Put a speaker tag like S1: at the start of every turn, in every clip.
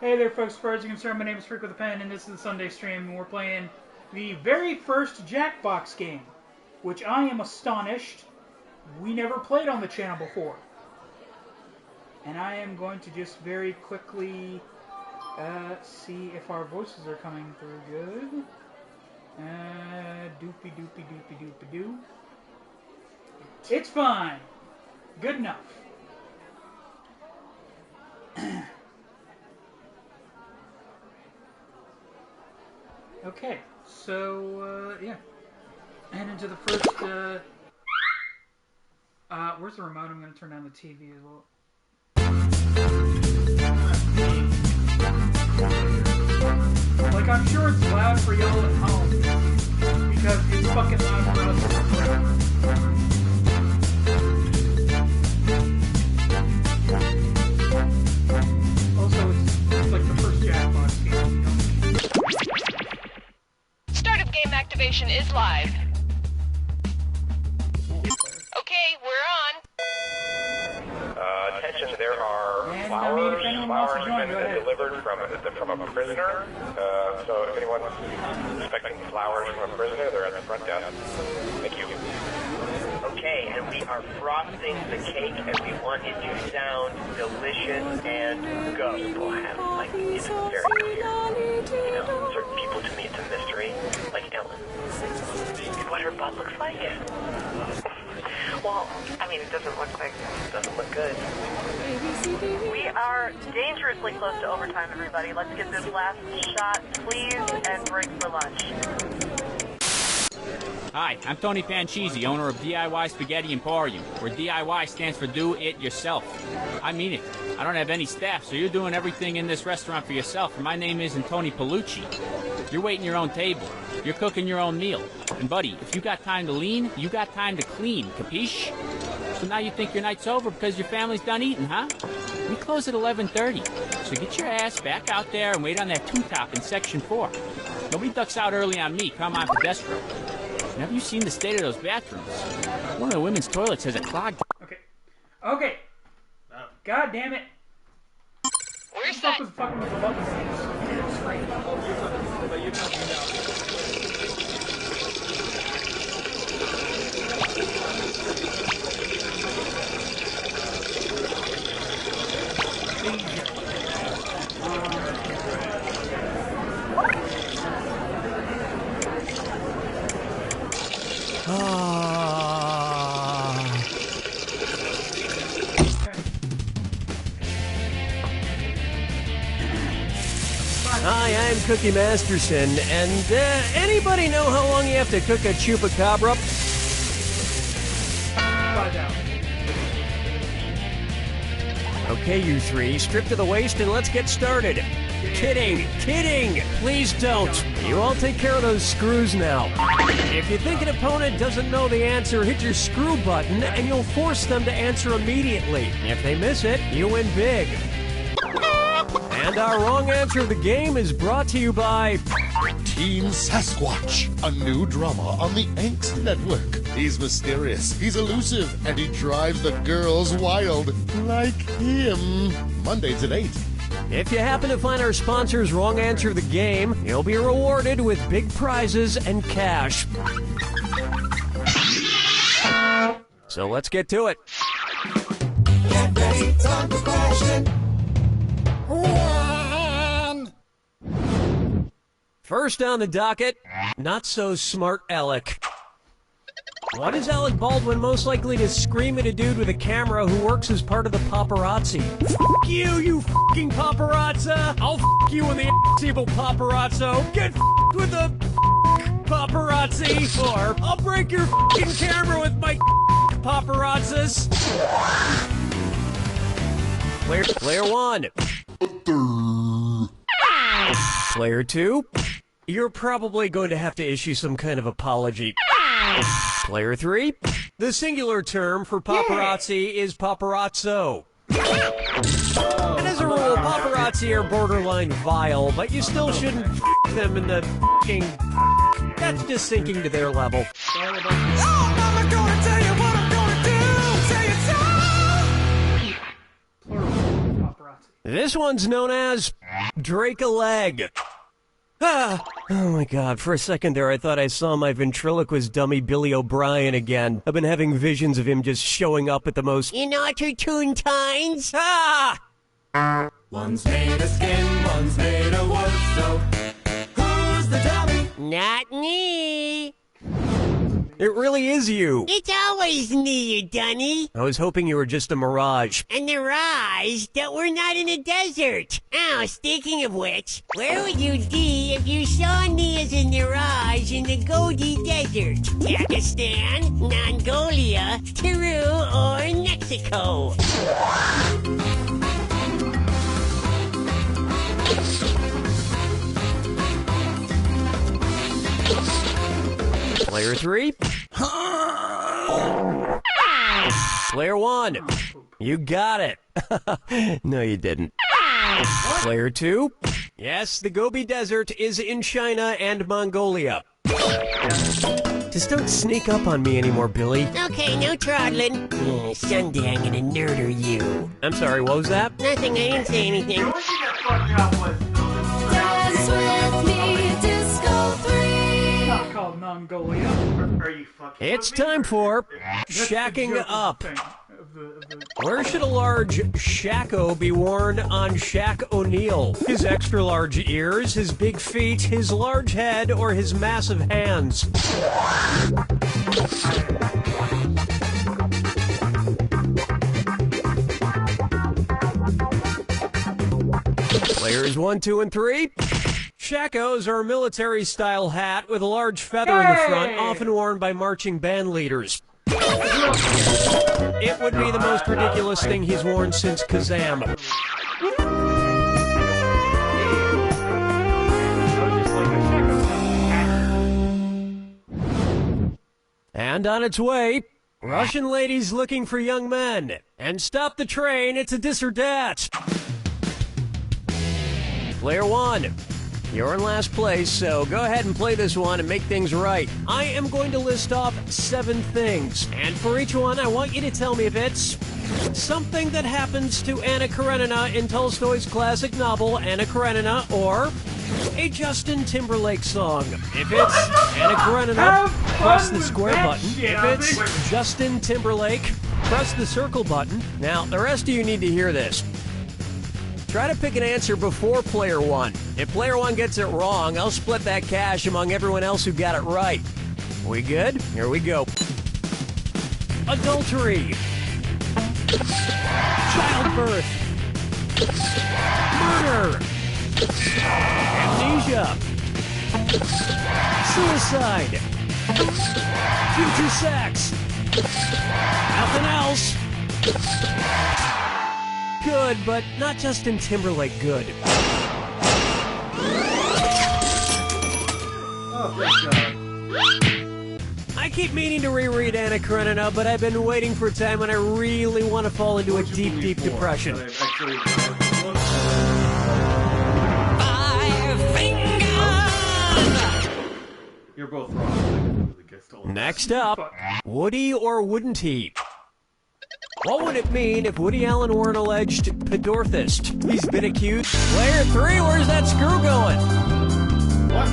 S1: Hey there, folks. As far as you're concerned, my name is Freak with a Pen, and this is the Sunday stream, and we're playing the very first Jackbox game, which I am astonished we never played on the channel before. And I am going to just very quickly see if our voices are coming through good. Doopy doopy doopy doopy doo. It's fine. Good enough. Okay, so, yeah. And into the first, where's the remote? I'm going to turn down the TV as well. Like, I'm sure it's loud for y'all at home, because it's fucking loud for us. Also, it's like the first Jackbox game.
S2: Game activation is live. Okay, we're on.
S3: Attention, there are flowers been delivered from a prisoner. So if anyone's expecting flowers from a prisoner, they're at the front desk. Thank you.
S4: Okay, and we are frosting the cake, and we want it to sound delicious and go. People have, like, it's very clear. You know, certain people, to me, it's a mystery. Like Ellen. What her butt looks like? Well, I mean, it doesn't look good. We are dangerously close to overtime, everybody. Let's get this last shot, please, and break for lunch.
S5: Hi, I'm Tony Panchisi, owner of DIY Spaghetti Emporium, where DIY stands for Do It Yourself. I mean it. I don't have any staff, so you're doing everything in this restaurant for yourself, and my name isn't Tony Palucci. You're waiting your own table. You're cooking your own meal. And buddy, if you got time to lean, you got time to clean, capiche? So now you think your night's over because your family's done eating, huh? We close at 11:30, so get your ass back out there and wait on that two-top in Section 4. Nobody ducks out early on me, come on Pedestro. And have you seen the state of those bathrooms? One of the women's toilets has a clogged...
S1: Okay. God damn it.
S2: Where's that?
S1: What the fuck was the button?
S6: Hi, I'm Cookie Masterson, and anybody know how long you have to cook a chupacabra? Okay, you three, strip to the waist and let's get started. Kidding! Please don't. You all take care of those screws now. If you think an opponent doesn't know the answer, hit your screw button and you'll force them to answer immediately. If they miss it, you win big. And our wrong answer of the game is brought to you by...
S7: Team Sasquatch, a new drama on the Angst Network. He's mysterious, he's elusive, and he drives the girls wild. Like him. Mondays at 8.
S6: If you happen to find our sponsor's wrong answer of the game, you'll be rewarded with big prizes and cash. So let's get to it.
S7: Get ready, time for question 1.
S6: First on the docket, not so smart Alec. What is Alec Baldwin most likely to scream at a dude with a camera who works as part of the paparazzi? F*** you f***ing paparazza! I'll f*** you in the evil paparazzo! Get f***ed with the paparazzi! Or I'll break your f***ing camera with my paparazzas! Player 1. Player 2. You're probably going to have to issue some kind of apology. Player 3. The singular term for paparazzi is paparazzo. And as a rule, paparazzi are borderline vile, but you still shouldn't f*** them in the f***ing... That's just sinking to their level.
S7: Oh, Mama, gonna tell you what I'm gonna do! Say it's all!
S1: paparazzi.
S6: This one's known as Drake-a-leg. Ah! Oh my god, for a second there I thought I saw my ventriloquist dummy Billy O'Brien again. I've been having visions of him just showing up at the most inopportune times. Ah!
S8: One's made of skin, one's made of wood, so who's the dummy?
S6: Not me. It really is you.
S9: It's always me, you dunny.
S6: I was hoping you were just a mirage.
S9: A mirage? That we're not in a desert. Oh, speaking of which, where would you be if you saw me as a mirage in the Gobi Desert? Pakistan, Mongolia, Peru, or Mexico?
S6: Player 3. Player 1. You got it. No, you didn't. Player 2. Yes, the Gobi Desert is in China and Mongolia. Just don't sneak up on me anymore, Billy.
S9: Okay, no trottling. Someday I'm gonna murder you.
S6: I'm sorry, what was that?
S9: Nothing, I didn't say anything.
S10: Dance with me, Disco 3.
S1: Not called Mongolia. Are you fucking
S6: It's time for shacking up. Where should a large shacko be worn on Shaq O'Neal? His extra large ears, his big feet, his large head, or his massive hands? Players 1, 2, and 3. Shackos are a military-style hat with a large feather in the front, often worn by marching band leaders. It would be the most ridiculous thing he's worn since Kazam. And on its way, Russian ladies looking for young men. And stop the train, it's a dis or dat. Player 1. You're in last place, so go ahead and play this one and make things right. I am going to list off 7 things, and for each one, I want you to tell me if it's something that happens to Anna Karenina in Tolstoy's classic novel, Anna Karenina, or a Justin Timberlake song. If it's Anna Karenina, press the square button. If it's Justin Timberlake, press the circle button. Now, the rest of you need to hear this. Try to pick an answer before Player 1. If Player 1 gets it wrong, I'll split that cash among everyone else who got it right. We good? Here we go. Adultery. Childbirth. Murder. Amnesia. Suicide. Future sex. Nothing else. Good, but not Justin Timberlake good. I keep meaning to reread Anna Karenina, but I've been waiting for a time when I really want to fall into a deep, deep depression.
S8: You're both wrong.
S6: Next up, Woody or wouldn't he? What would it mean if Woody Allen were an alleged pedorthist? He's been accused. Player 3, where's that screw going?
S8: What?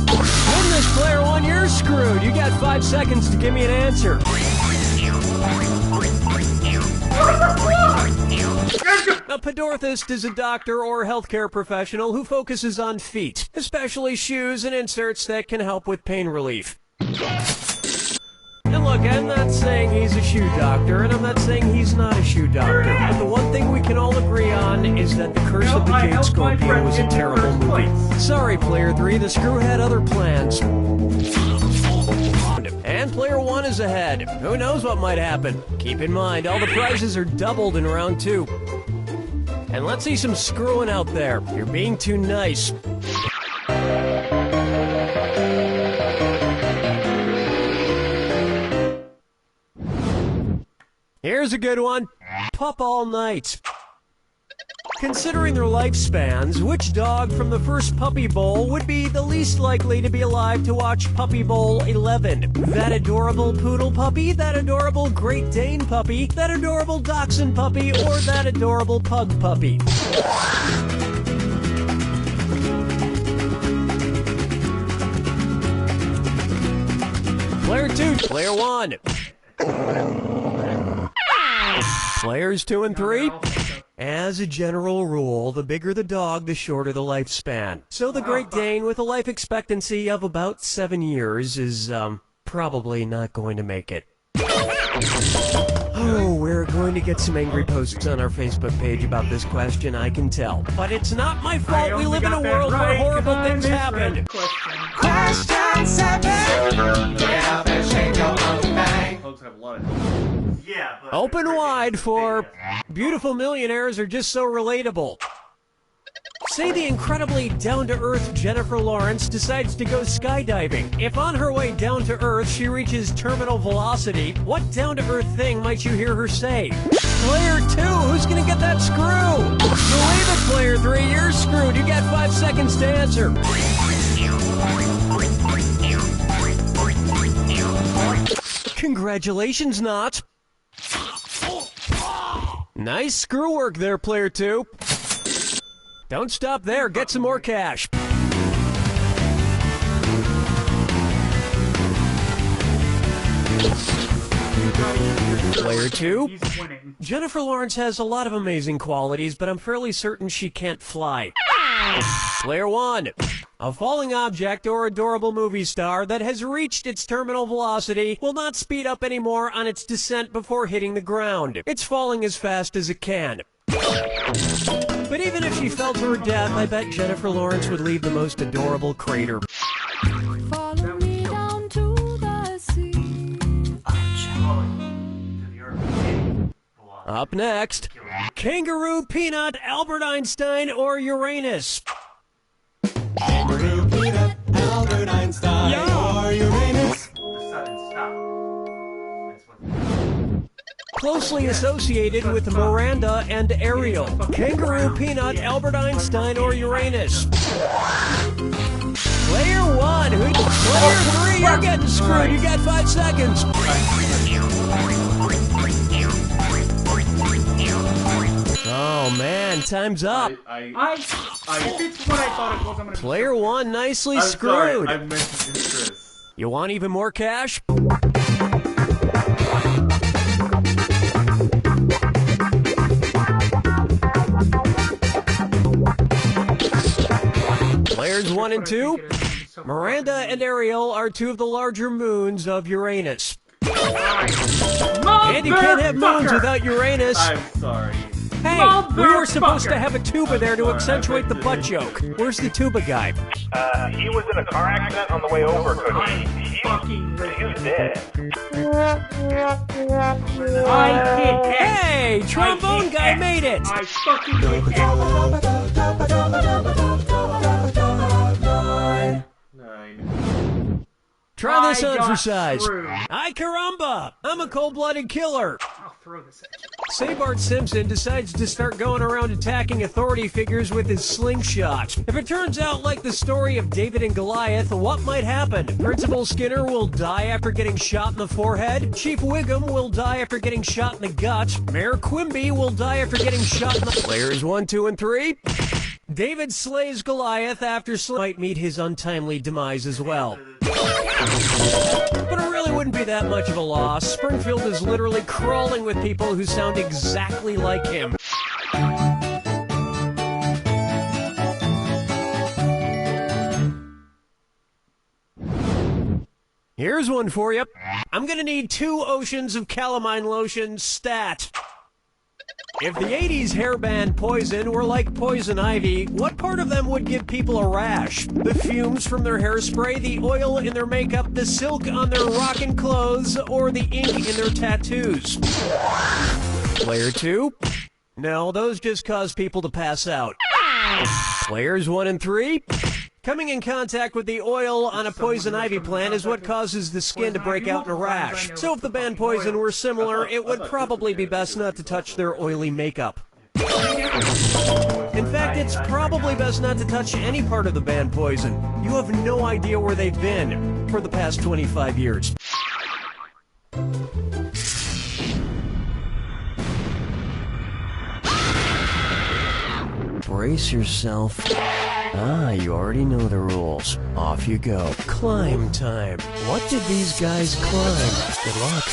S6: Goodness, Player 1, you're screwed. You got 5 seconds to give me an answer. A pedorthist is a doctor or healthcare professional who focuses on feet, especially shoes and inserts that can help with pain relief. And look, I'm not saying he's a shoe doctor, and I'm not saying he's not a shoe doctor. But the one thing we can all agree on is that The Curse of the Jade Scorpion was a terrible movie. Sorry, Player 3, the screw had other plans. And Player 1 is ahead. Who knows what might happen? Keep in mind, all the prizes are doubled in round 2. And let's see some screwing out there. You're being too nice. Here's a good one. Pup all night. Considering their lifespans, which dog from the first Puppy Bowl would be the least likely to be alive to watch Puppy Bowl 11? That adorable poodle puppy, that adorable Great Dane puppy, that adorable Dachshund puppy, or that adorable pug puppy? Player 2, Player 1. Players 2 and 3. As a general rule, the bigger the dog, the shorter the lifespan. So the Great Dane, with a life expectancy of about 7 years, is, probably not going to make it. Oh, we're going to get some angry posts on our Facebook page about this question, I can tell. But it's not my fault we live in a world where horrible things happen.
S8: Question 7. Get up and shake your monkey bang.
S11: Folks have a lot of
S12: Yeah, but
S6: Open wide for beautiful millionaires are just so relatable. Say the incredibly down-to-earth Jennifer Lawrence decides to go skydiving. If on her way down to Earth she reaches terminal velocity, what down-to-earth thing might you hear her say? Player 2, who's gonna get that screw? Believe it, Player 3, you're screwed. You got 5 seconds to answer. Congratulations, Knot. Nice screw work there, Player 2. Don't stop there, get some more cash. Player 2. Jennifer Lawrence has a lot of amazing qualities, but I'm fairly certain she can't fly. Player 1. A falling object or adorable movie star that has reached its terminal velocity will not speed up anymore on its descent before hitting the ground. It's falling as fast as it can. But even if she fell to her death, I bet Jennifer Lawrence would leave the most adorable crater.
S10: Follow me down to the sea.
S6: Up next, Kangaroo, Peanut, Albert Einstein, or Uranus?
S8: Kangaroo, Peanut, Albert Einstein, or Uranus.
S6: Closely associated with Miranda and Ariel. Kangaroo, Peanut, Albert Einstein, or Uranus? Player 1. Player 3, you're getting screwed. You got 5 seconds. Oh man, time's up.
S1: If it's what I thought it was, I'm gonna.
S6: Player 1, nicely screwed.
S11: Sorry, I meant to do Chris.
S6: You want even more cash? Players 1 and 2. Miranda and Ariel are 2 of the larger moons of Uranus. And you can't have moons without Uranus.
S11: I'm sorry.
S6: Hey, we were supposed to have a tuba there to accentuate the butt joke. Where's the tuba guy?
S3: He was in a car accident on the way over, Cookie. He was dead.
S6: Hey, trombone guy made it!
S1: I fucking hate
S6: Try this
S1: I
S6: on for
S1: got
S6: size.
S1: screwed.
S6: Ay caramba! I'm a cold-blooded killer.
S1: I'll throw this at you.
S6: Say Bart Simpson decides to start going around attacking authority figures with his slingshot. If it turns out like the story of David and Goliath, what might happen? Principal Skinner will die after getting shot in the forehead. Chief Wiggum will die after getting shot in the gut. Mayor Quimby will die after getting shot in the... Players 1, 2, and 3. David slays Goliath after might meet his untimely demise as well. But it really wouldn't be that much of a loss. Springfield is literally crawling with people who sound exactly like him. Here's one for you. I'm gonna need 2 oceans of calamine lotion stat. If the 80s hairband Poison were like poison ivy, what part of them would give people a rash? The fumes from their hairspray, the oil in their makeup, the silk on their rockin' clothes, or the ink in their tattoos? Player 2? No, those just cause people to pass out. Players 1 and 3? Coming in contact with the oil on a poison ivy plant is what causes the skin to break out in a rash. So if the band Poison were similar, it would probably be best not to touch their oily makeup. In fact, it's probably best not to touch any part of the band Poison. You have no idea where they've been for the past 25 years. Brace yourself. Ah, you already know the rules. Off you go. Climb time. What did these guys climb? Good luck.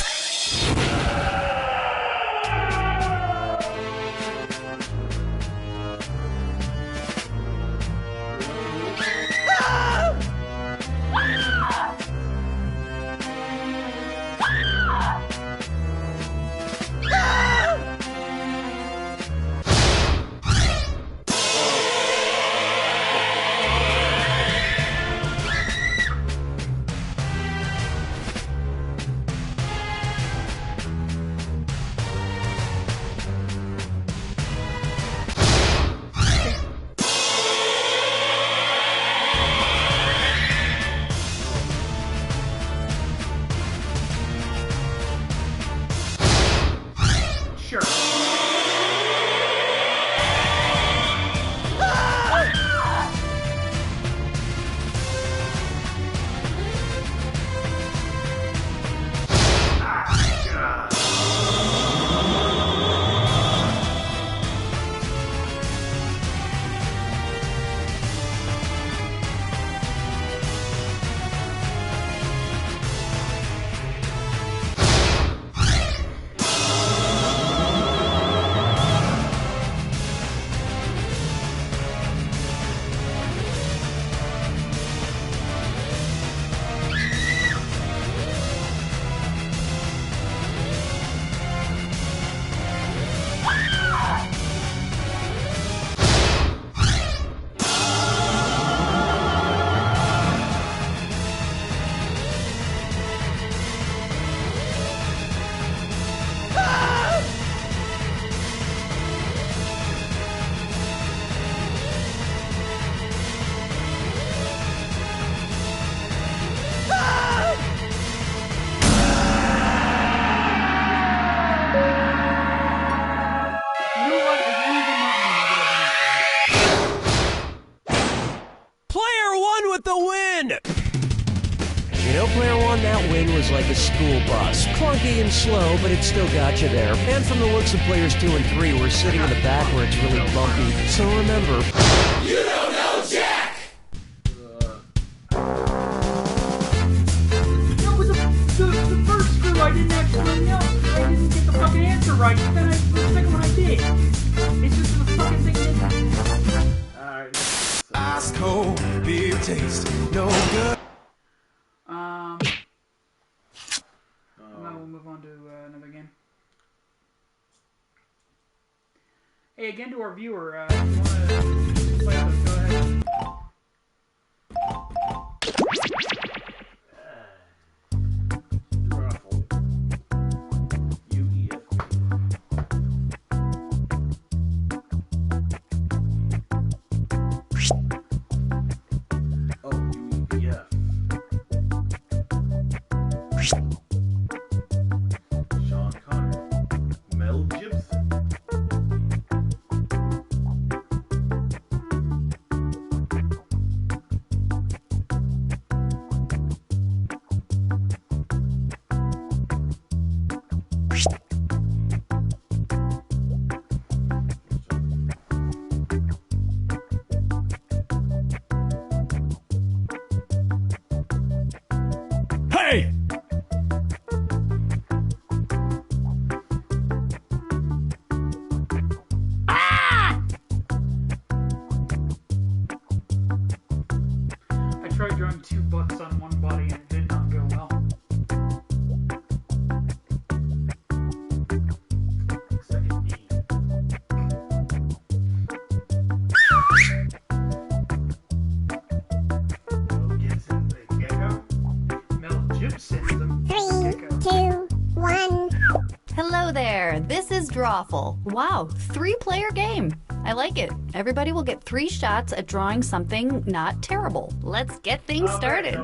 S6: Like a school bus. Clunky and slow, but it still got you there. And from the looks of players 2 and 3, we're sitting in the back where it's really bumpy. So remember... You don't know Jack!
S1: No, but the first screw I didn't actually know. I didn't get the fucking answer right. Then the second one I did. It's just the fucking thing didn't.
S8: Alright. Ice cold beer taste, no good.
S1: We'll move on to another game. Hey, again to our viewer, if you want to play with us, go ahead.
S12: This is Drawful. Wow, 3-player game. I like it. Everybody will get 3 shots at drawing something not terrible. Let's get things started.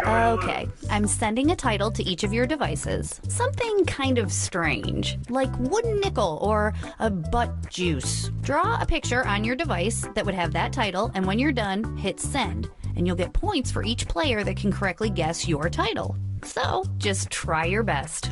S12: Okay, I'm sending a title to each of your devices. Something kind of strange, like wooden nickel or a butt juice. Draw a picture on your device that would have that title, and when you're done, hit send. And you'll get points for each player that can correctly guess your title. So, just try your best.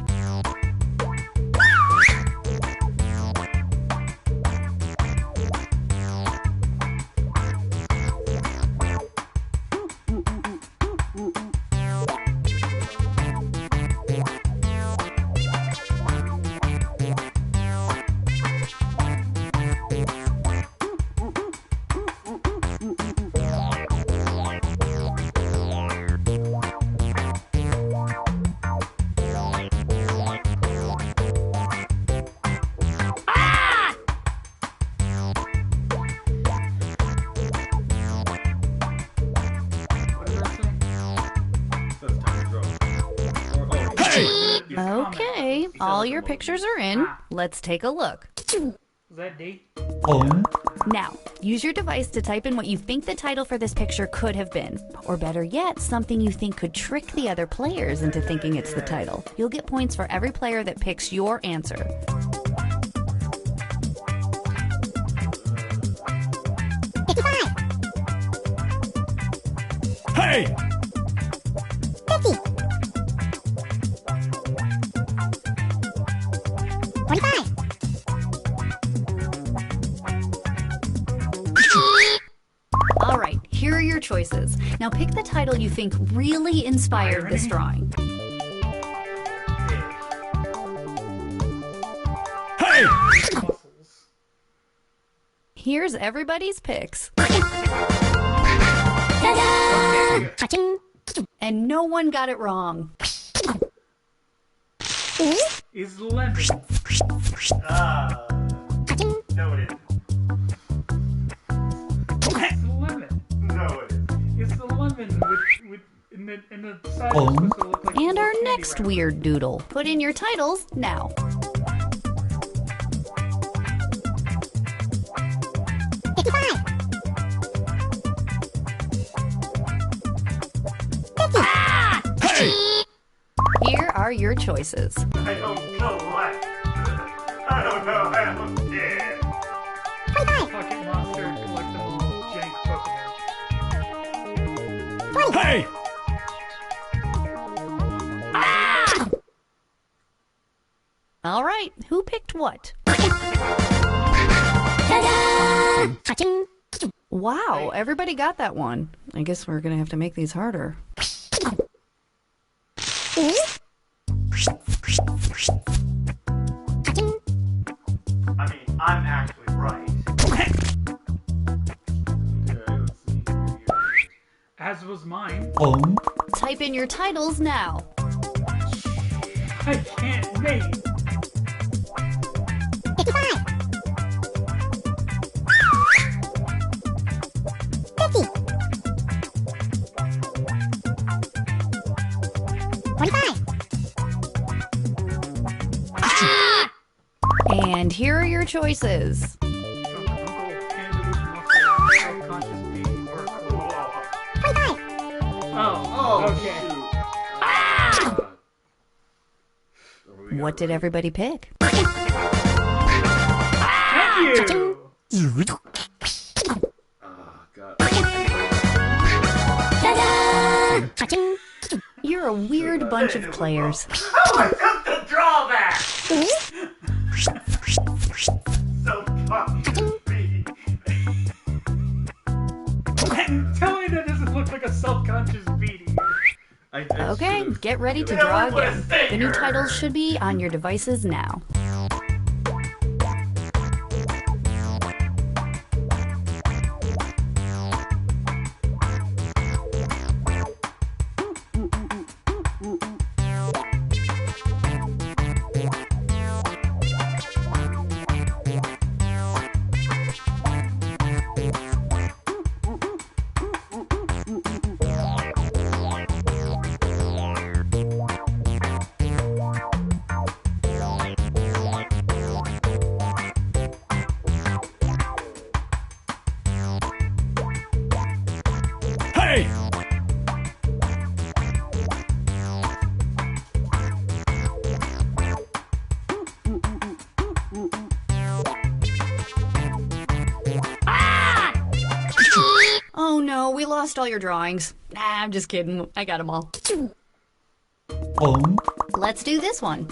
S12: Okay, all your pictures are in. Let's take a look.
S1: Is that D?
S12: Now, use your device to type in what you think the title for this picture could have been. Or better yet, something you think could trick the other players into thinking it's the title. You'll get points for every player that picks your answer.
S8: Hey!
S12: All right, here are your choices. Now pick the title you think really inspired this drawing.
S8: Hey!
S12: Here's everybody's picks. And no one got it wrong.
S1: Is lemon.
S11: No, it isn't.
S1: It's lemon.
S11: No, it isn't.
S1: It's the lemon with in the side is supposed to look like
S12: And
S1: a
S12: our
S1: little candy
S12: next
S1: wrapper.
S12: weird doodle. Put in your titles now. Here are your choices.
S11: I don't know what. I don't know. I don't care.
S1: Pocket monster collectible jank Pokemon.
S8: Hey!
S12: All right, who picked what? Wow, everybody got that one. I guess we're gonna have to make these harder.
S11: I mean, I'm actually right.
S1: As was mine.
S12: Type in your titles now.
S1: I can't name.
S12: And here are your choices. What did everybody pick?
S1: Thank you!
S12: You're a weird bunch of players.
S11: Oh, I took the drawback!
S1: Tell me that doesn't look like a self-conscious beating.
S12: Okay, get ready to draw again. The new titles should be on your devices now. we lost all your drawings. Nah, I'm just kidding. I got them all. Let's do this one.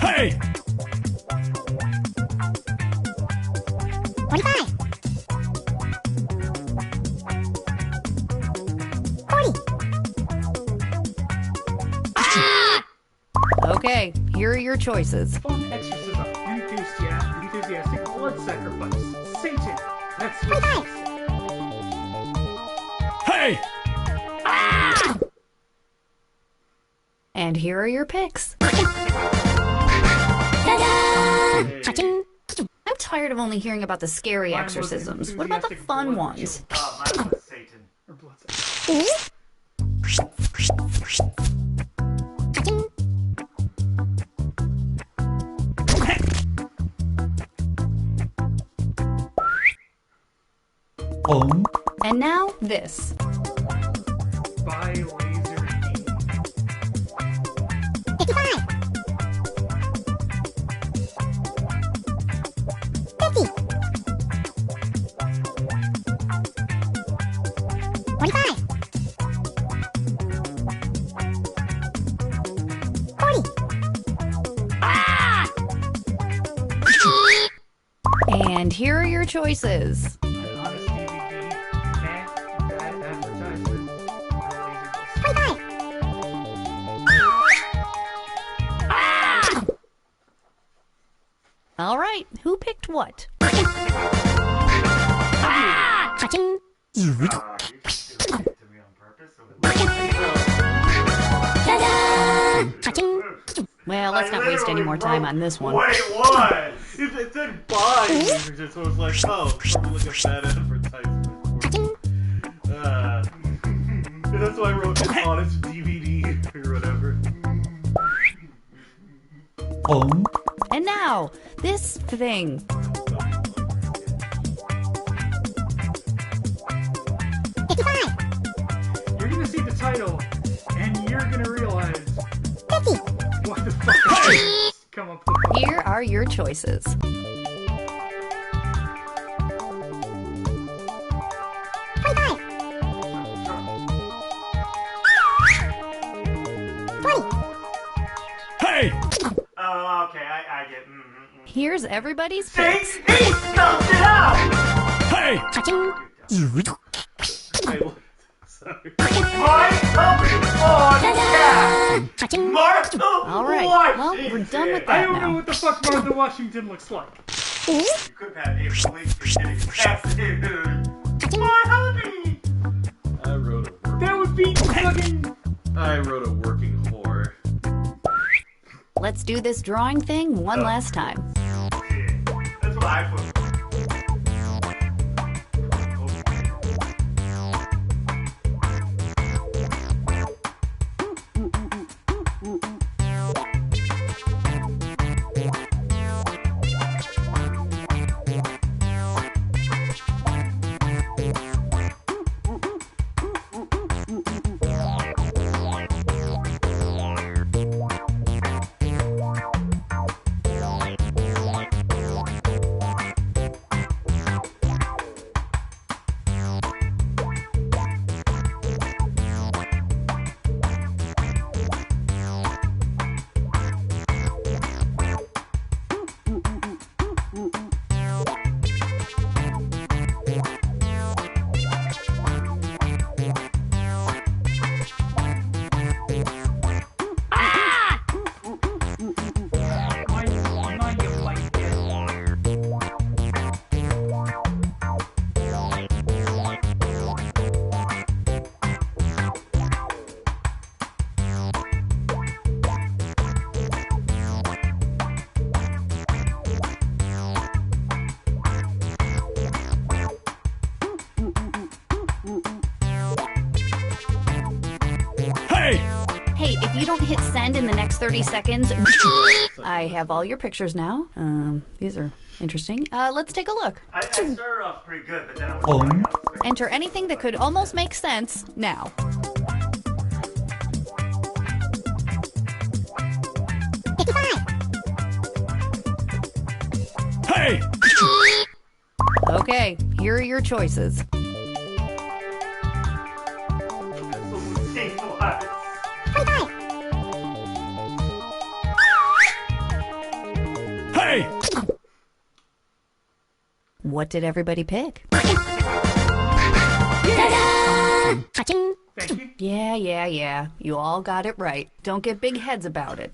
S5: Hey!
S9: 45. 40.
S12: Okay, here are your choices.
S1: Fun exorcism. Enthusiastic blood sacrifice. Satan. That's what she said.
S5: Hey!
S12: And here are your picks. I'm tired of only hearing about the scary exorcisms. What about the fun ones?
S11: Mine was Satan.
S1: Or blood sacrifice.
S12: And now, this.
S1: By Laser D.
S9: 55. 50. 45. 40.
S12: And here are your choices.
S1: Honest DVD. And bad advertisement.
S12: All right, who picked what?
S11: You did it to me on purpose.
S12: Well, let's not waste any more time on this one.
S11: Wait, what? If it said buy, it just was like, oh, probably like a bad advertisement. That's why I wrote an honest DVD or whatever.
S12: And now, this thing.
S1: You're gonna see the title, and you're gonna realize what the fuck is come up with.
S12: Here are your choices.
S5: Hey!
S11: Oh, okay, I get.
S12: Here's everybody's picks.
S11: He stumped it out!
S5: Hey!
S11: Sorry. My company on cat! Martha
S12: All right, well, we're done with
S1: I
S12: that
S1: don't know
S12: now.
S1: what the fuck Martha Washington looks like.
S11: You could have had a police getting casted. My hubby!
S13: I wrote a working.
S1: That would be fucking.
S13: I wrote a working whore.
S12: Let's do this drawing thing one last time.
S11: That's what I put.
S12: Hey, if you don't hit send in the next 30 seconds, I have all your pictures now. These are interesting. Let's take a look.
S11: I started off pretty good, but then I was
S12: Enter anything that could almost make sense now. Okay, here are your choices.
S6: Hey!
S12: What did everybody pick? Yeah. You all got it right. Don't get big heads about it.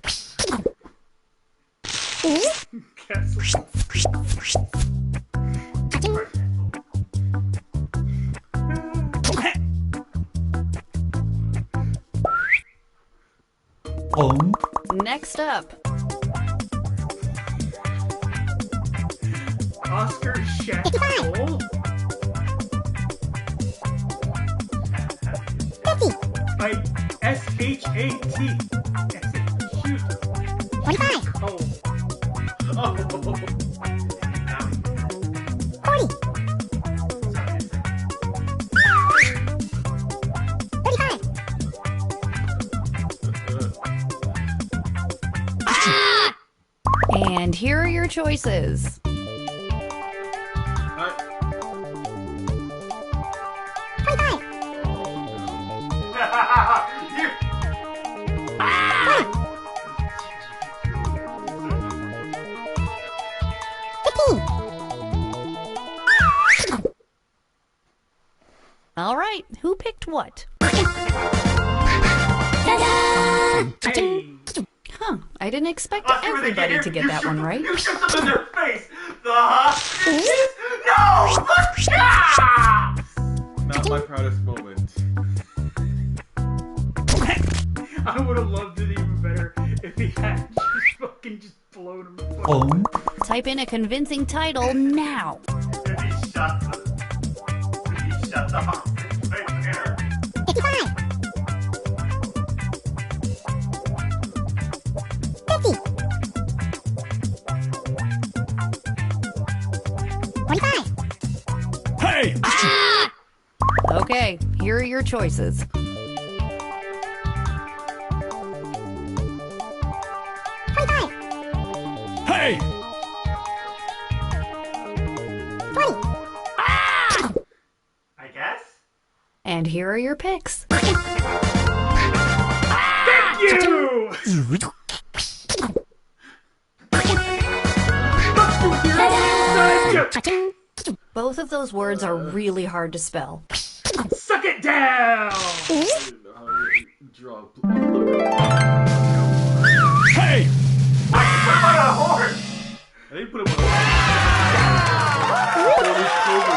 S12: Next up,
S1: Oscar Shackle. By S-H-A-T. Shoot.
S9: 25.
S1: Oh.
S9: 35.
S12: and here are your choices. All right, who picked what? Huh, I didn't expect everybody to get that one right.
S11: You shoot them in their face! The hostages? No! The cops!
S13: Not my proudest moment.
S1: I would have loved it even better if he had just blown him.
S12: Type in a convincing title now.
S11: If he shot the hostage right there.
S9: 55. 50. 45.
S6: Hey!
S12: Okay, here are your choices.
S6: Hey!
S9: 20.
S11: I guess?
S12: And here are your picks.
S1: Thank you!
S12: Both of those words are really hard to spell.
S1: Suck it down!
S6: Hey!
S11: I put him on a horse!
S13: I didn't put him on a horse.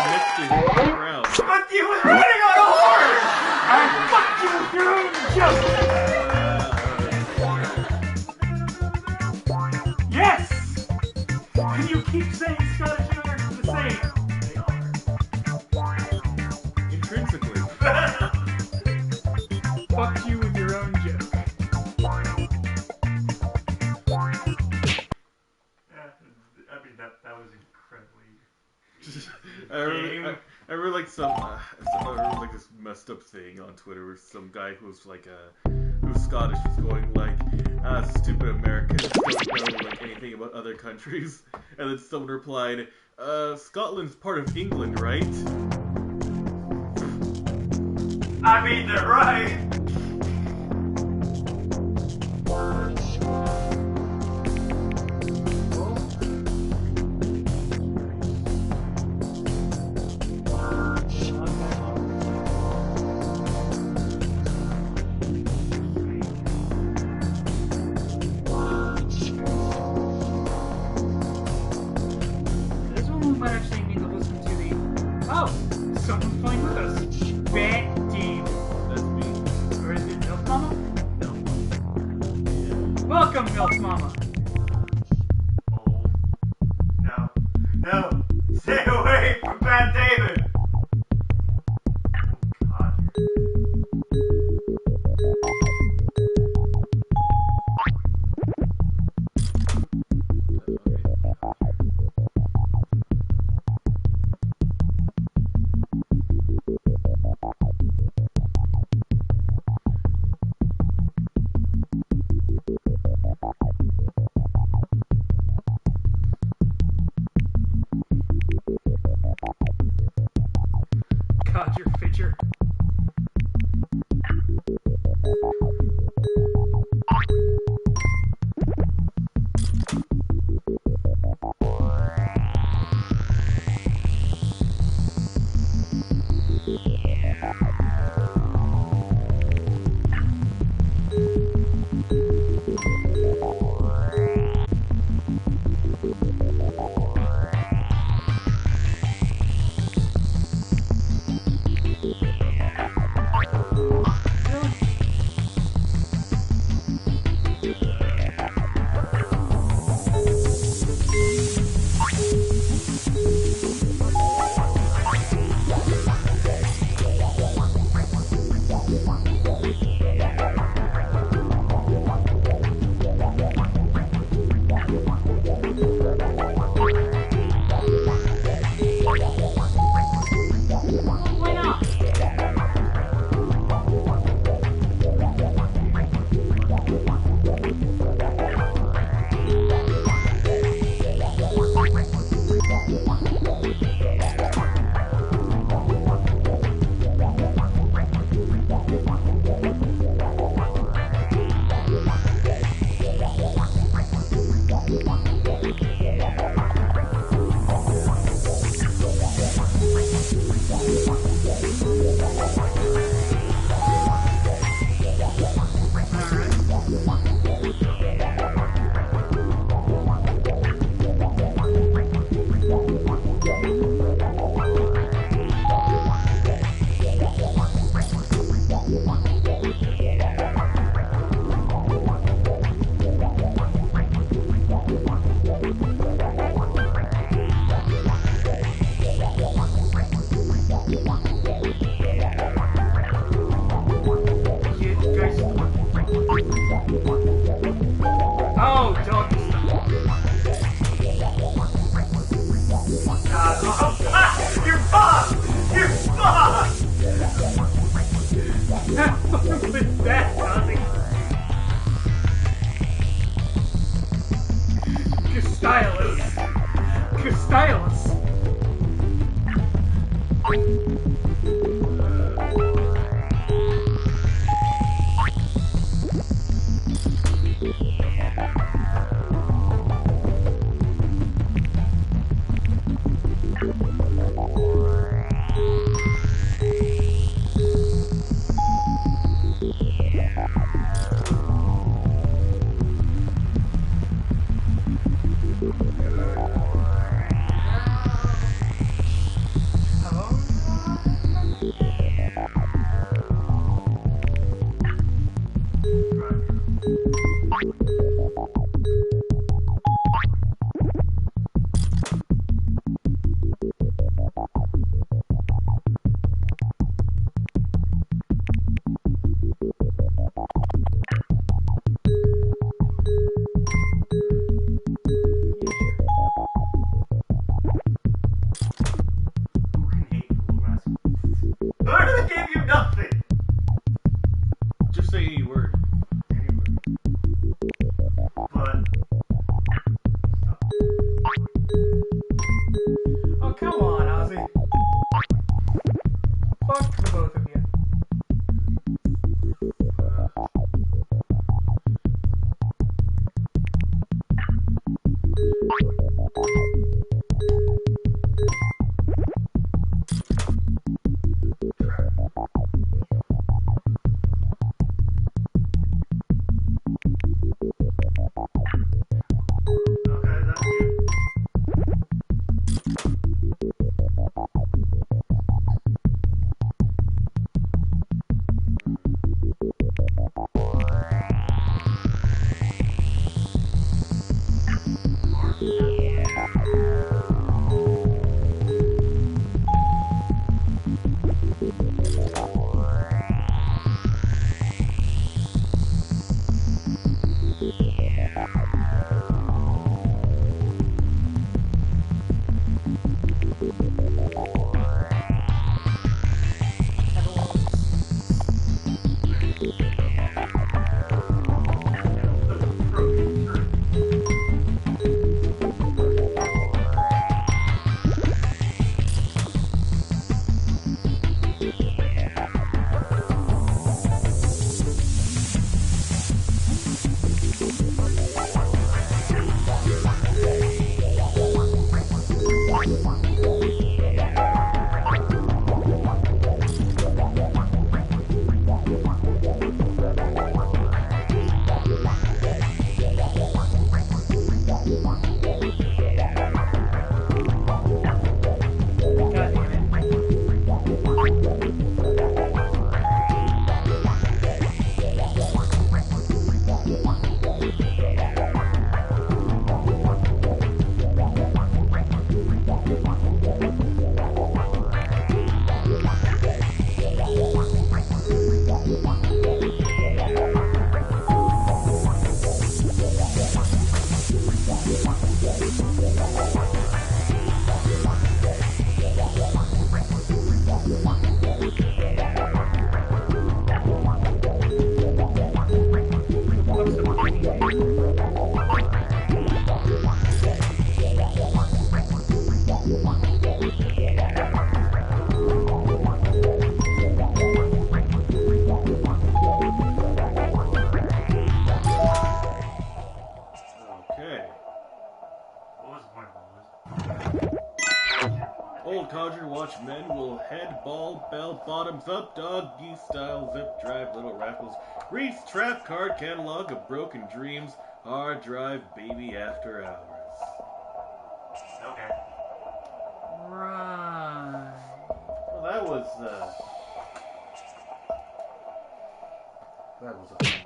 S13: Next to him on the ground.
S11: But he was running on a horse!
S1: I fucked you with your own joke! Yes! And you keep saying Scottish and Irish are the same. They are.
S13: Intrinsically.
S1: Fucked you with your own joke.
S11: I mean, that was incredibly...
S13: I remember like I remember like this messed up thing on Twitter where some guy who was like who was Scottish was going like, stupid Americans don't know like anything about other countries, and then someone replied, Scotland's part of England, right?
S11: I mean, they're right!
S1: This one we might actually need to listen to the... Oh! Someone's playing with us. Bad Dean.
S13: That's me.
S1: Or is it Milk Mama? No. Welcome, Milk Mama.
S11: Oh. No. Stay away from Bad David!
S1: Dodger Fitcher.
S13: Sasquatch men will head, ball, bell, bottoms up, doggy style, zip drive, little raffles, Reese trap card catalog of broken dreams, hard drive, baby after hours.
S11: Okay.
S1: Right.
S13: Well, that was a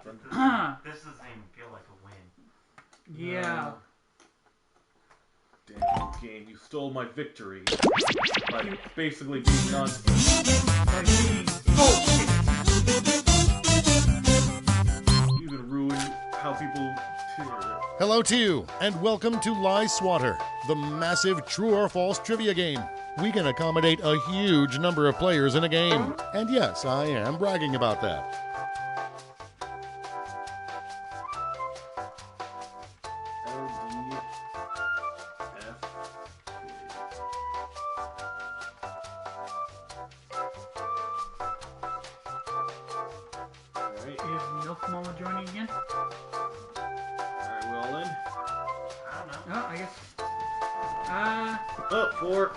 S13: fun one.
S11: This doesn't even feel like a win.
S1: Yeah.
S13: Damn game, you stole my victory by basically being nonsense. You even ruined how people cheer.
S7: Hello to you, and welcome to Lie Swatter, the massive true or false trivia game. We can accommodate a huge number of players in a game. And yes, I am bragging about that.
S1: Is Milk Mama joining again?
S13: Alright, we all in?
S11: I don't know.
S1: Oh, I guess.
S13: Up, 4.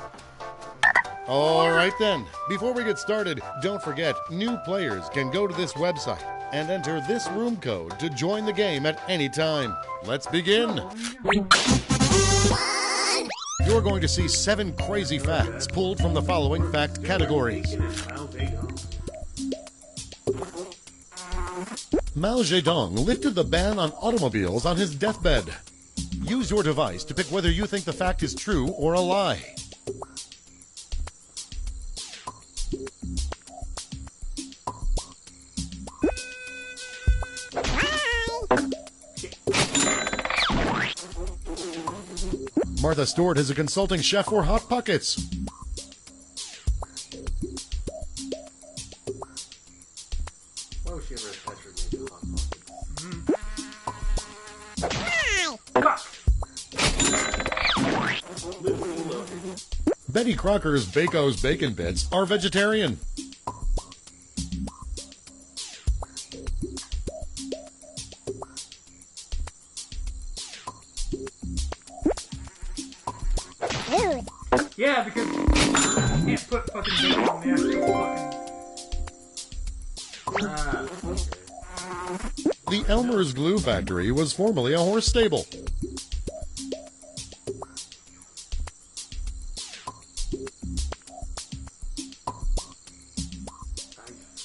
S7: All right then, before we get started, don't forget, new players can go to this website and enter this room code to join the game at any time. Let's begin. You're going to see 7 crazy facts pulled from the following fact categories. Mao Zedong lifted the ban on automobiles on his deathbed. Use your device to pick whether you think the fact is true or a lie. Martha Stewart is a consulting chef for Hot Pockets.
S11: Why would she ever attach her name to Hot Pockets?
S7: Betty Crocker's Baco's Bacon Bits are vegetarian.
S1: Yeah, because you can't put fucking bacon on the actual fucking...
S7: The Elmer's Glue Factory was formerly a horse stable.
S11: I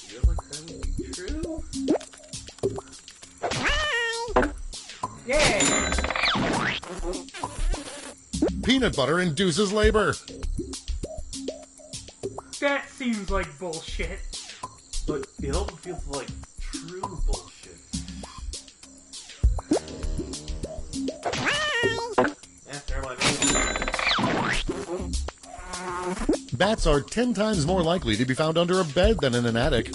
S11: feel like that would be true.
S1: Yeah!
S7: Peanut butter induces labor.
S1: That seems like bullshit.
S11: But it also feels like true bullshit.
S7: Bats are 10 times more likely to be found under a bed than in an attic.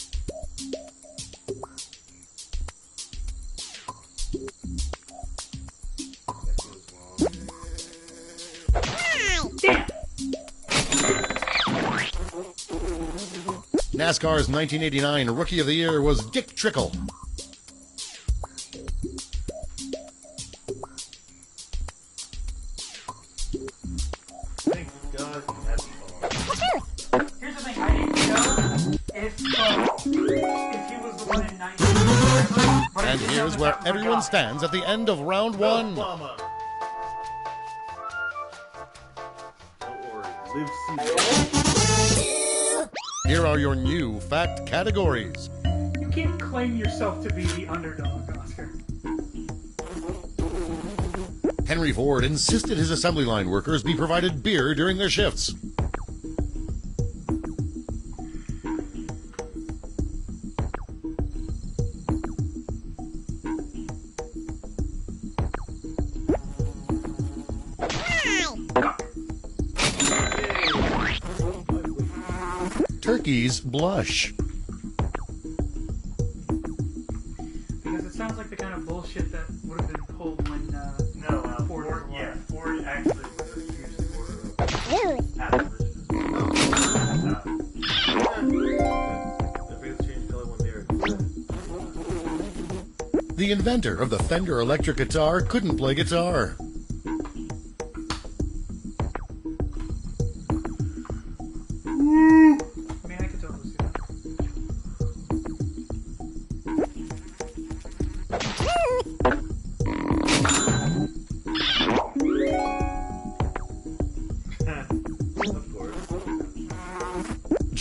S7: NASCAR's 1989 Rookie of the Year was Dick Trickle.
S11: Thank God you had me.
S1: Here's the thing, I didn't know if he was the one in 19...
S7: And here's where everyone stands at the end of round 1.
S11: Don't worry, live season.
S7: Here are your new fact categories.
S1: You can't claim yourself to be the underdog, Oscar.
S7: Henry Ford insisted his assembly line workers be provided beer during their shifts. Turkeys blush.
S1: Because it sounds like the kind of bullshit that would have been pulled when Ford
S11: actually
S7: The inventor of the Fender electric guitar couldn't play guitar.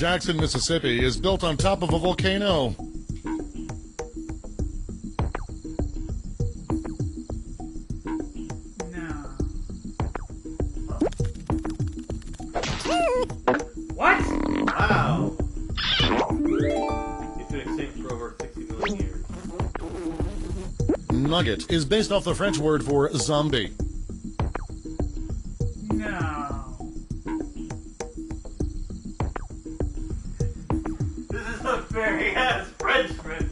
S7: Jackson, Mississippi is built on top of a volcano.
S1: What?
S11: Wow. It's been extinct for over 60 million years.
S7: Nugget is based off the French word for zombie.
S1: No.
S11: This is a very ass Frenchman.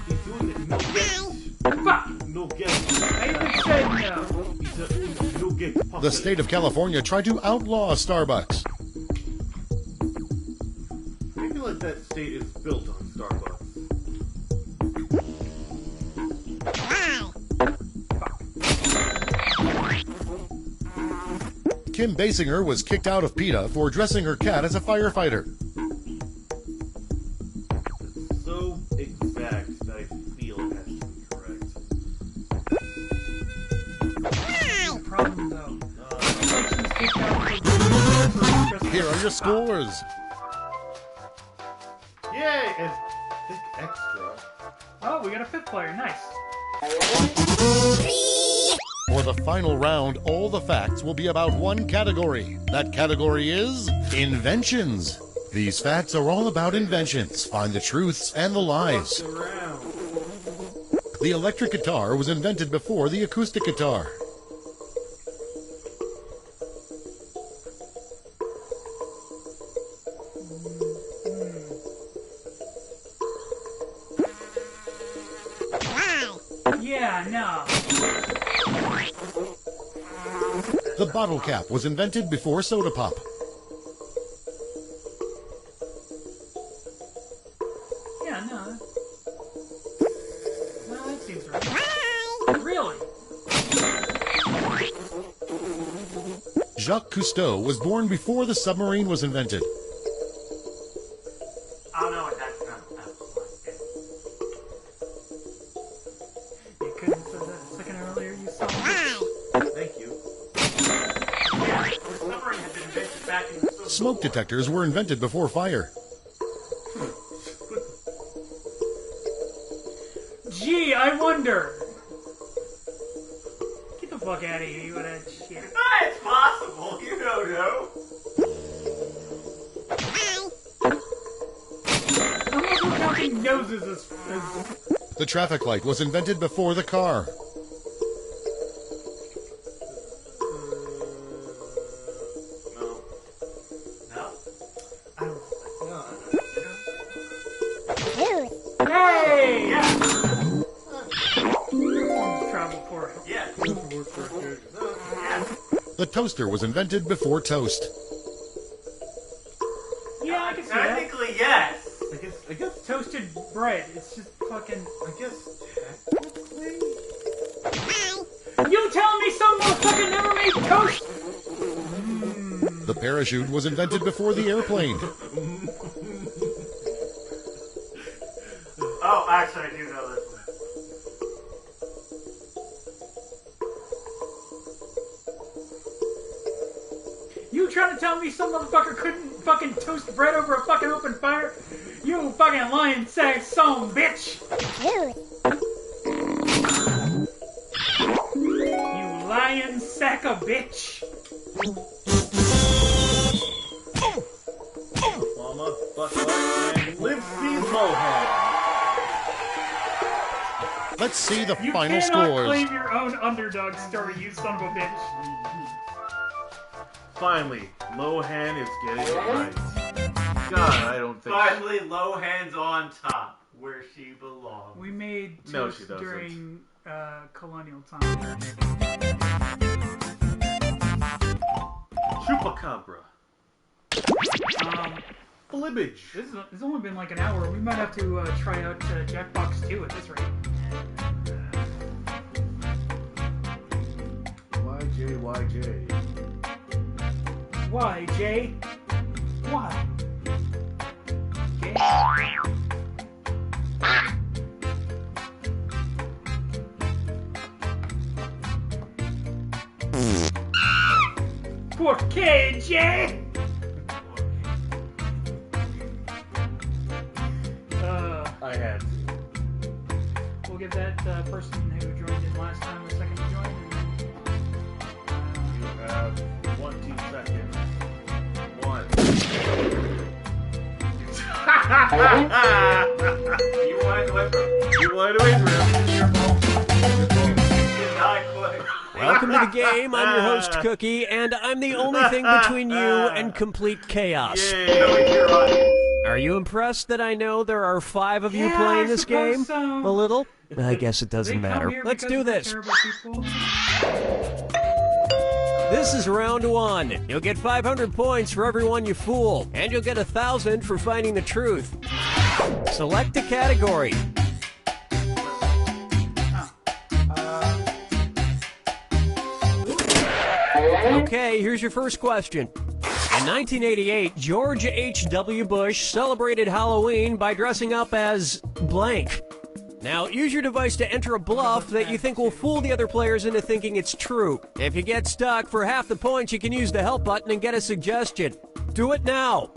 S11: He's doing it. No guess.
S1: Fuck.
S11: No guess.
S1: I even said no.
S11: He's a no guess.
S7: The state of California tried to outlaw Starbucks.
S11: I feel like that state is built on Starbucks.
S7: Kim Basinger was kicked out of PETA for dressing her cat as a firefighter.
S11: It's so exact that I feel it has to be correct.
S1: No problem though.
S7: Here are your scores.
S11: Yay! And thick extra.
S1: Oh, we got a 5th player. Nice.
S7: For the final round, all the facts will be about one category. That category is inventions. These facts are all about inventions. Find the truths and the lies. The electric guitar was invented before the acoustic guitar.
S1: Yeah, no.
S7: The bottle cap was invented before soda pop.
S1: Yeah, no. Well, that seems right. Really?
S7: Jacques Cousteau was born before the submarine was invented.
S11: I don't know what that's about.
S1: You couldn't have said that a second earlier, you saw me.
S11: Thank you. Yeah, the submarine had been invented back in the
S7: Smoke detectors were invented before fire.
S1: Gee, I wonder. Get the fuck out of here, you with that shit.
S11: It's possible. You don't know.
S1: I'm also counting noses as
S7: The traffic light was invented before the car.
S1: Hey! Yeah! Travel for it.
S11: Yeah.
S7: The toaster was invented before toast.
S1: Yeah, I can see that.
S11: Technically, yes. I guess
S1: Toasted bread. It's just fucking.
S11: I guess technically.
S1: You telling me some motherfucker never made toast?
S7: The parachute was invented before the airplane.
S11: Oh, actually, I do know this one.
S1: You trying to tell me some motherfucker couldn't fucking toast bread over a fucking open fire? You fucking lying sack son bitch! You lying sack of bitch!
S11: Mama, buckle up, and Lindsay Lohan.
S7: Let's see the
S1: You
S7: final
S1: cannot
S7: scores.
S1: claim your own underdog story, you son of a bitch.
S11: Finally, Lohan is getting it right. God, I don't think. Finally, Lohan's on top, where she belongs.
S1: We made
S11: No,
S1: toast
S11: she doesn't.
S1: during colonial time.
S11: Chupacabra. Flibbage.
S1: It's only been like an hour. We might have to try out Jackbox 2 at this rate.
S11: YJ.
S1: Why, Jay? Why? Jay? ¿Por qué, Jay?
S13: I had.
S1: We'll give that person who joined in last time a second to join.
S13: You have 2 seconds. 1.
S11: You wanted to wait for him.
S13: You wanted to wait for him.
S11: Your fault. Did not quit.
S6: Welcome to the game. I'm your host, Cookie, and I'm the only thing between you and complete chaos. Are you impressed that I know there are 5 of you playing this game?
S1: So.
S6: A little? I guess it doesn't matter. Let's do this. This is round 1. You'll get 500 points for everyone you fool, and you'll get 1,000 for finding the truth. Select a category. Okay, here's your first question. In 1988, George H.W. Bush celebrated Halloween by dressing up as blank. Now, use your device to enter a bluff that you think will fool the other players into thinking it's true. If you get stuck, for half the points, you can use the help button and get a suggestion. Do it now.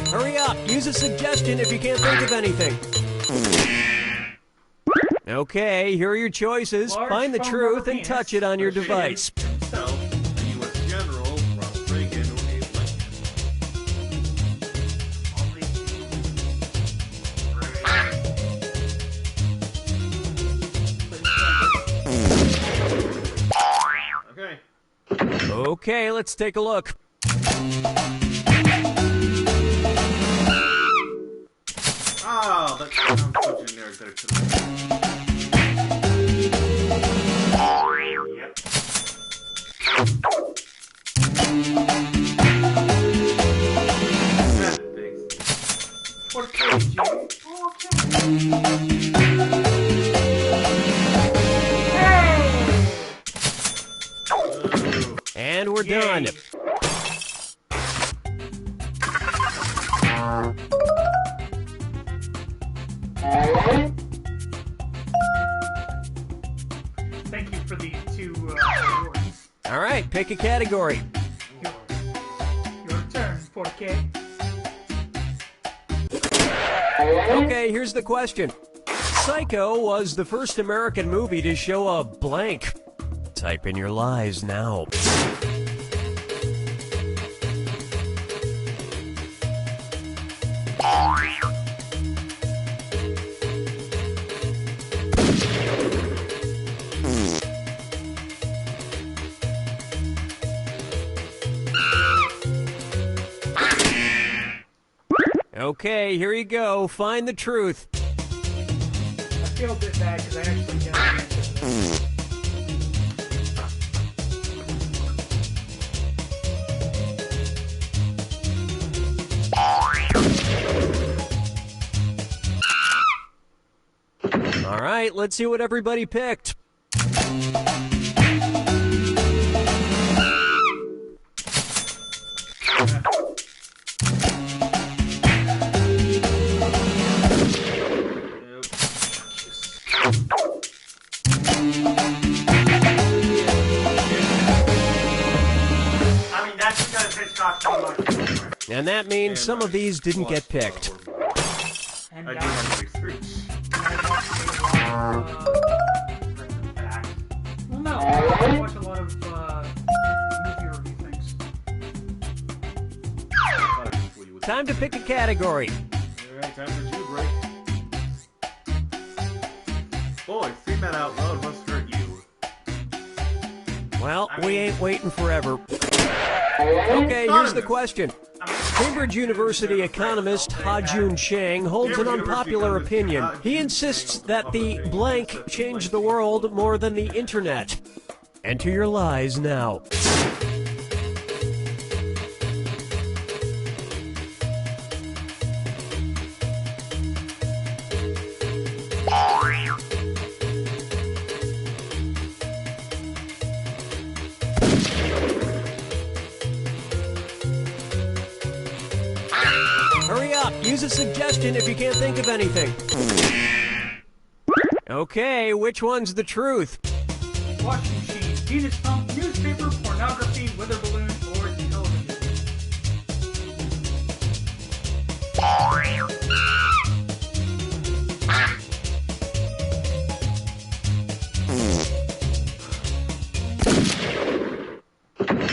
S6: Hurry up! Use a suggestion if you can't think of anything. Okay, here are your choices.
S1: Large
S6: Find the
S1: foam
S6: truth
S1: rubber
S6: and
S1: penis.
S6: touch it on your device.
S13: Himself, a U.S. General, Ronald Reagan, or Abe Lincoln. Okay.
S6: Okay, let's take a look.
S13: Oh, that sounds so generic that it could
S6: And we're done.
S1: Thank you for the 2 awards.
S6: All right, pick a category.
S1: Your turn, 4K.
S6: Okay, here's the question. Psycho was the first American movie to show a blank. Type in your lies now. Okay, here you go. Find the truth.
S1: I feel a bit bad because I actually got the answer to this.
S6: All right, let's see what everybody picked.
S11: I mean, that's because Hitchcock so much.
S6: And that means some of these didn't get picked.
S1: And
S13: I do have research.
S1: well, no, I watch a lot of movie review things.
S6: Time to pick a category.
S13: Alright, time for 2 break. Boy, saying that out loud must hurt you.
S6: Well, we ain't waiting forever. Okay, here's the question. Cambridge University economist Ha-Joon Chang holds an unpopular opinion. He insists that the blank changed the world more than the internet. Enter your lies now. use a suggestion if you can't think of anything. Okay, which one's the truth?
S1: Washing machine, penis pump, newspaper, pornography, weather balloon, or television.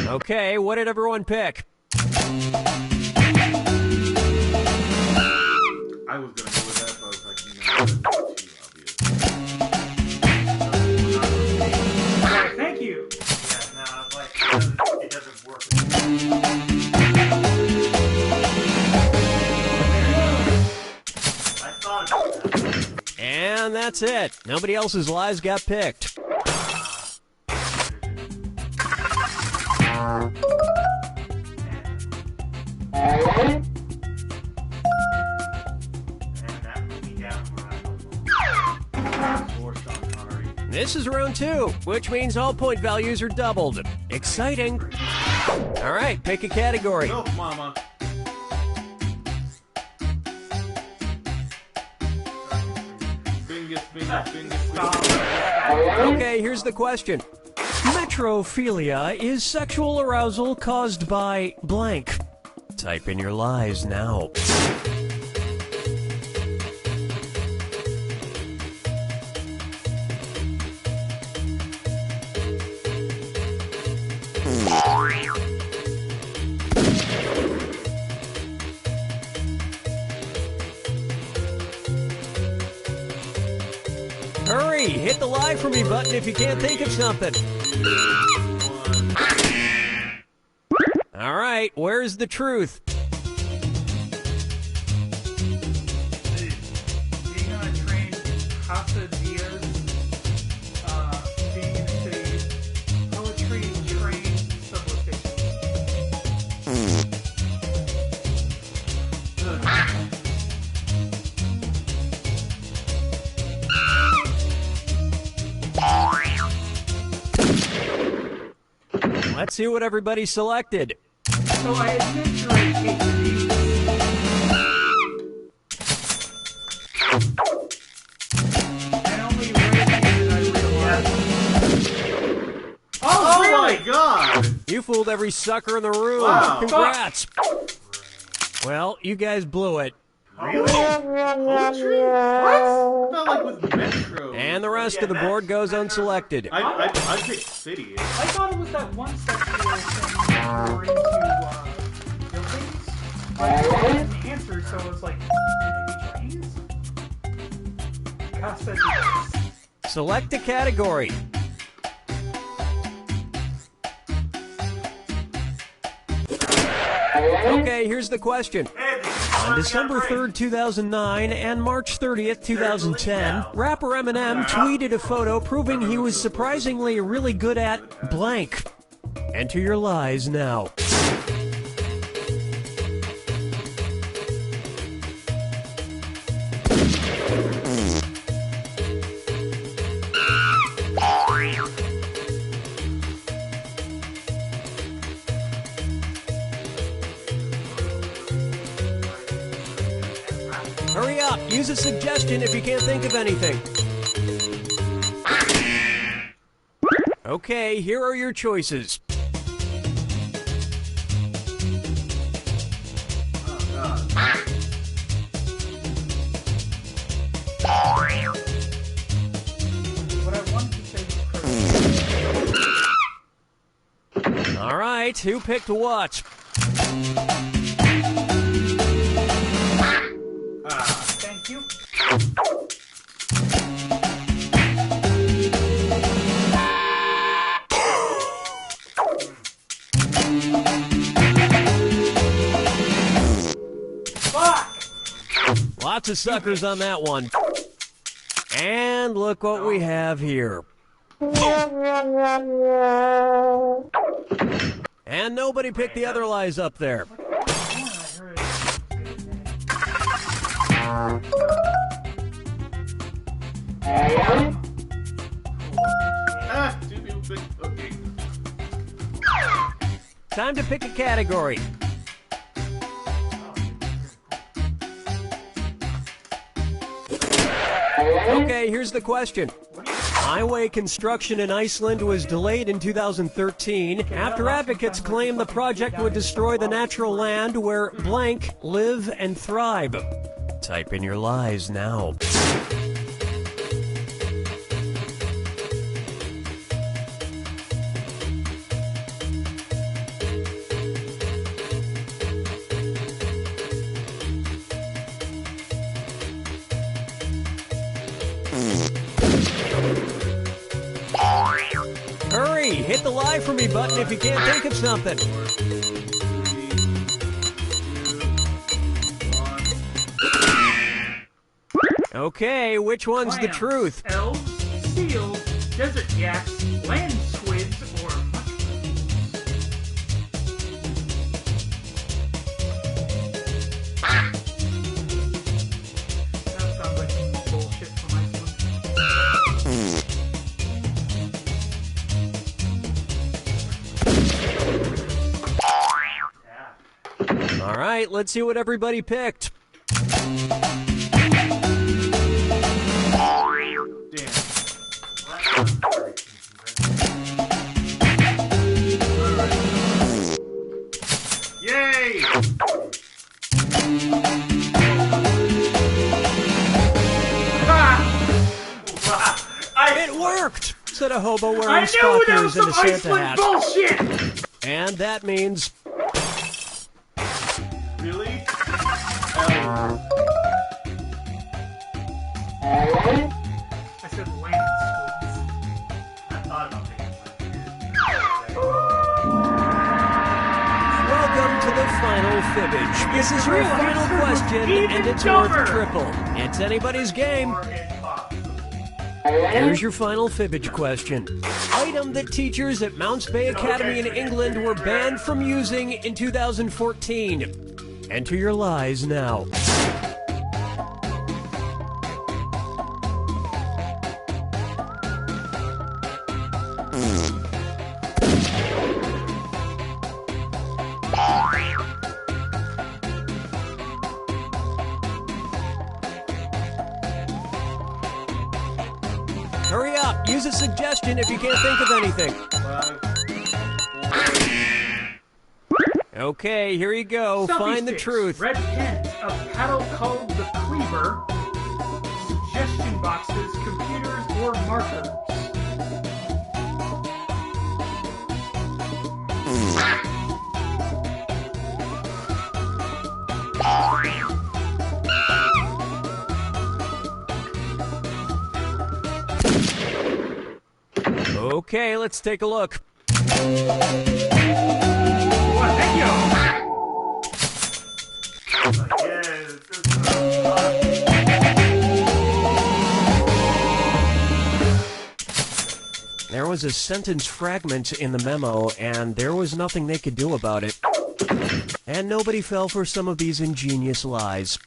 S6: Okay, what did everyone pick?
S13: I was gonna go with that, but I was like, no, that's too obvious.
S1: Right, thank you.
S11: Yeah, no, like, it doesn't work. I thought about that.
S6: And that's it. Nobody else's lies got picked. This is round 2, which means all point values are doubled. Exciting. All right, pick a category.
S13: Go, mama.
S6: Okay, here's the question. Metrophilia is sexual arousal caused by blank. Type in your lies now. Hurry, hit the lie for me button if you can't think of something. All right, where's the truth?
S1: Being on a train, Casa Diaz, being in the city, poetry, train, subway station.
S6: Let's see what everybody selected.
S1: So I admit you're a quesadilla. And only recently did I realize. Oh, really?
S13: My God!
S6: You fooled every sucker in the room.
S13: Wow.
S6: Congrats. Well, you guys blew it.
S13: Really? Poetry? What? Not like with Metro.
S6: And the rest of the board goes unselected.
S13: I picked City.
S1: I thought it was that one sexual thing we're into buildings. I didn't answer, so it was like, maybe trains? Casa Diaz.
S6: Select a category. Okay, here's the question. On December 3rd, 2009 and March 30th, 2010, rapper Eminem tweeted a photo proving he was surprisingly really good at blank. Enter your lies now. Hurry up, use a suggestion if you can't think of anything. Okay, here are your choices.
S1: What I wanted to say was
S6: All right, who picked what?
S1: thank you. Fuck!
S6: Lots of suckers on that one. And look what we have here. And nobody picked the other lies up there.
S13: Two people picked. Okay.
S6: Time to pick a category. Okay, here's the question. Highway construction in Iceland was delayed in 2013 after advocates claimed the project would destroy the natural land where blank live and thrive. Type in your lies now. Hurry! Hit the lie for me button if you can't think of something. Okay, which one's the truth?
S1: Elves, seals, desert yaks, land squids, or mushrooms? That sounds like bullshit from Iceland.
S6: All right, let's see what everybody picked.
S11: Yay!
S6: It worked! Said a hobo wearing
S1: I knew that was
S6: stalkers and
S1: some
S6: a Santa
S1: Iceland
S6: hat.
S1: bullshit!
S6: And that means...
S11: Really?
S1: I said land squids.
S11: I thought about thinking
S6: Welcome to the final fibbage. This is your final question, and it's worth triple. It's anybody's game. Here's your final fibbage question. Item that teachers at Mounts Bay Academy in England were banned from using in 2014. Enter your lies now. Hurry up! Use a suggestion if you can't think of anything. Okay, here you go.
S1: Selfie
S6: Find the
S1: sticks,
S6: truth.
S1: Red pens, a paddle called the Cleaver, suggestion boxes, computers, or markers.
S6: Okay, let's take a look. There was a sentence fragment in the memo, and there was nothing they could do about it. And nobody fell for some of these ingenious lies.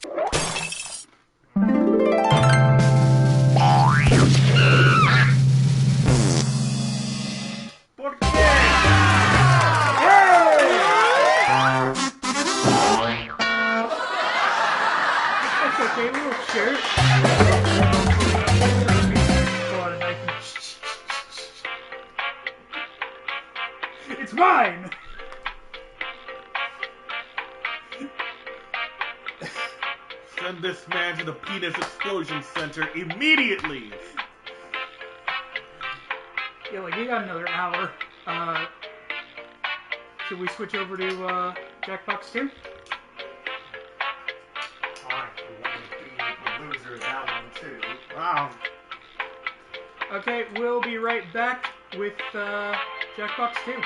S1: That's okay, we'll share it. It's mine!
S13: Send this man to the Penis Explosion Center immediately!
S1: Yeah, like, we got another hour. Should we switch over to, Jackbox 2?
S11: Alright, we want to be the loser of that one, too.
S13: Wow.
S1: Okay, we'll be right back with, Jackbox 2.